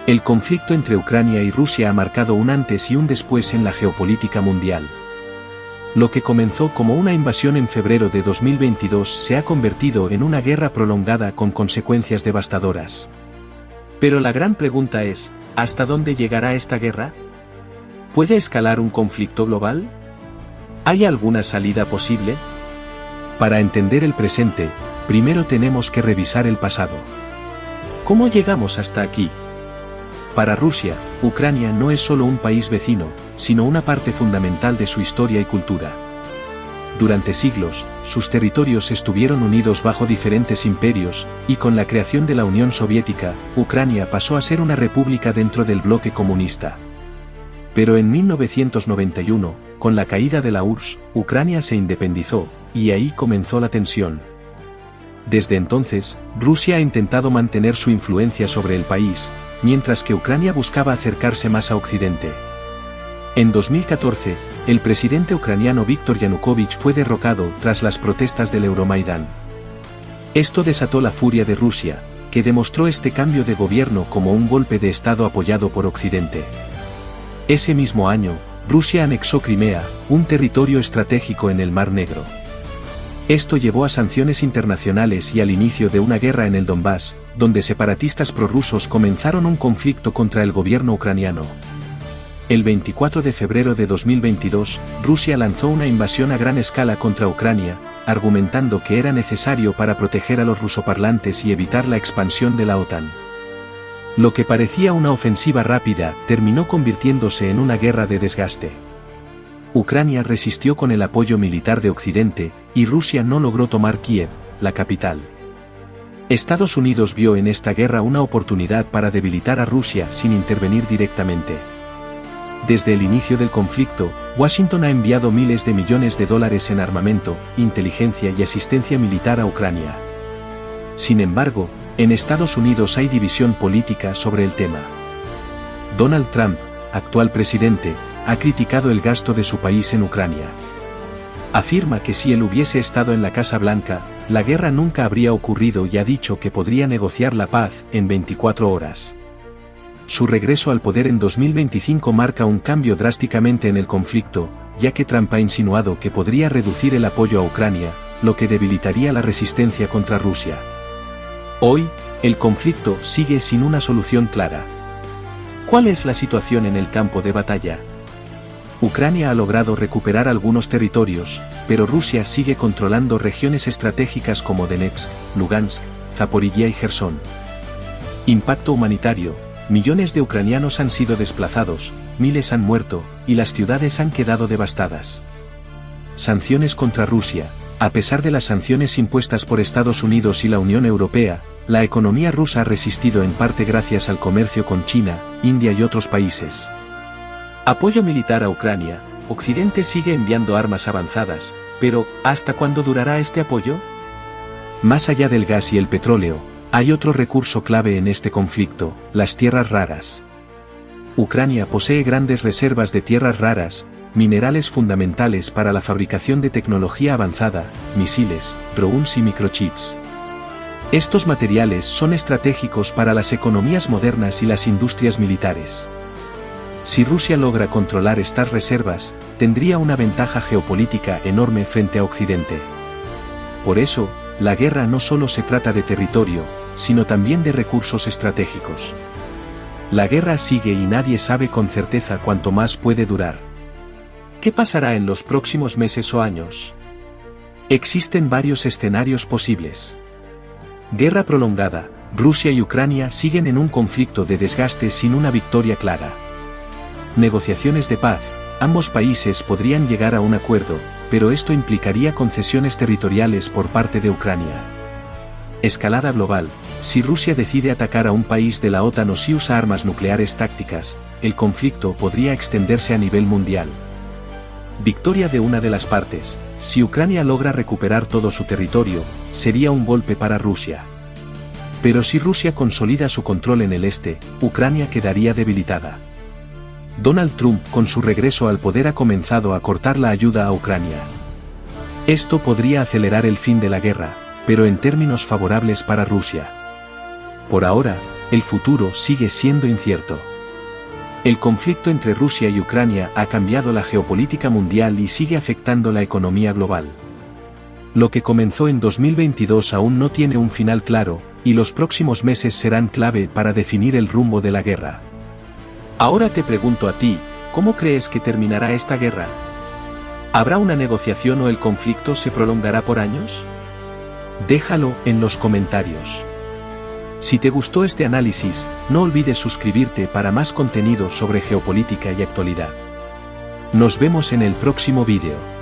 El conflicto entre Ucrania y Rusia ha marcado un antes y un después en la geopolítica mundial. Lo que comenzó como una invasión en febrero de 2022 se ha convertido en una guerra prolongada con consecuencias devastadoras. Pero la gran pregunta es, ¿hasta dónde llegará esta guerra? ¿Puede escalar un conflicto global? ¿Hay alguna salida posible? Para entender el presente, primero tenemos que revisar el pasado. ¿Cómo llegamos hasta aquí? Para Rusia, Ucrania no es solo un país vecino, sino una parte fundamental de su historia y cultura. Durante siglos, sus territorios estuvieron unidos bajo diferentes imperios, y con la creación de la Unión Soviética, Ucrania pasó a ser una república dentro del bloque comunista. Pero en 1991, con la caída de la URSS, Ucrania se independizó, y ahí comenzó la tensión. Desde entonces, Rusia ha intentado mantener su influencia sobre el país, mientras que Ucrania buscaba acercarse más a Occidente. En 2014, el presidente ucraniano Viktor Yanukovych fue derrocado tras las protestas del Euromaidán. Esto desató la furia de Rusia, que demostró este cambio de gobierno como un golpe de Estado apoyado por Occidente. Ese mismo año, Rusia anexó Crimea, un territorio estratégico en el Mar Negro. Esto llevó a sanciones internacionales y al inicio de una guerra en el Donbass, donde separatistas prorrusos comenzaron un conflicto contra el gobierno ucraniano. El 24 de febrero de 2022, Rusia lanzó una invasión a gran escala contra Ucrania, argumentando que era necesario para proteger a los rusoparlantes y evitar la expansión de la OTAN. Lo que parecía una ofensiva rápida terminó convirtiéndose en una guerra de desgaste. Ucrania resistió con el apoyo militar de Occidente, y Rusia no logró tomar Kiev, la capital. Estados Unidos vio en esta guerra una oportunidad para debilitar a Rusia sin intervenir directamente. Desde el inicio del conflicto, Washington ha enviado miles de millones de dólares en armamento, inteligencia y asistencia militar a Ucrania. Sin embargo, en Estados Unidos hay división política sobre el tema. Donald Trump, actual presidente, ha criticado el gasto de su país en Ucrania. Afirma que si él hubiese estado en la Casa Blanca, la guerra nunca habría ocurrido y ha dicho que podría negociar la paz en 24 horas. Su regreso al poder en 2025 marca un cambio drásticamente en el conflicto, ya que Trump ha insinuado que podría reducir el apoyo a Ucrania, lo que debilitaría la resistencia contra Rusia. Hoy, el conflicto sigue sin una solución clara. ¿Cuál es la situación en el campo de batalla? Ucrania ha logrado recuperar algunos territorios, pero Rusia sigue controlando regiones estratégicas como Donetsk, Lugansk, Zaporiyia y Jersón. Impacto humanitario: millones de ucranianos han sido desplazados, miles han muerto, y las ciudades han quedado devastadas. Sanciones contra Rusia: a pesar de las sanciones impuestas por Estados Unidos y la Unión Europea, la economía rusa ha resistido en parte gracias al comercio con China, India y otros países. Apoyo militar a Ucrania: Occidente sigue enviando armas avanzadas, pero ¿hasta cuándo durará este apoyo? Más allá del gas y el petróleo, hay otro recurso clave en este conflicto: las tierras raras. Ucrania posee grandes reservas de tierras raras, minerales fundamentales para la fabricación de tecnología avanzada, misiles, drones y microchips. Estos materiales son estratégicos para las economías modernas y las industrias militares. Si Rusia logra controlar estas reservas, tendría una ventaja geopolítica enorme frente a Occidente. Por eso, la guerra no solo se trata de territorio, sino también de recursos estratégicos. La guerra sigue y nadie sabe con certeza cuánto más puede durar. ¿Qué pasará en los próximos meses o años? Existen varios escenarios posibles. Guerra prolongada: Rusia y Ucrania siguen en un conflicto de desgaste sin una victoria clara. Negociaciones de paz: ambos países podrían llegar a un acuerdo, pero esto implicaría concesiones territoriales por parte de Ucrania. Escalada global: si Rusia decide atacar a un país de la OTAN o si usa armas nucleares tácticas, el conflicto podría extenderse a nivel mundial. Victoria de una de las partes: si Ucrania logra recuperar todo su territorio, sería un golpe para Rusia. Pero si Rusia consolida su control en el este, Ucrania quedaría debilitada. Donald Trump con su regreso al poder ha comenzado a cortar la ayuda a Ucrania. Esto podría acelerar el fin de la guerra, pero en términos favorables para Rusia. Por ahora, el futuro sigue siendo incierto. El conflicto entre Rusia y Ucrania ha cambiado la geopolítica mundial y sigue afectando la economía global. Lo que comenzó en 2022 aún no tiene un final claro, y los próximos meses serán clave para definir el rumbo de la guerra. Ahora te pregunto a ti, ¿cómo crees que terminará esta guerra? ¿Habrá una negociación o el conflicto se prolongará por años? Déjalo en los comentarios. Si te gustó este análisis, no olvides suscribirte para más contenido sobre geopolítica y actualidad. Nos vemos en el próximo vídeo.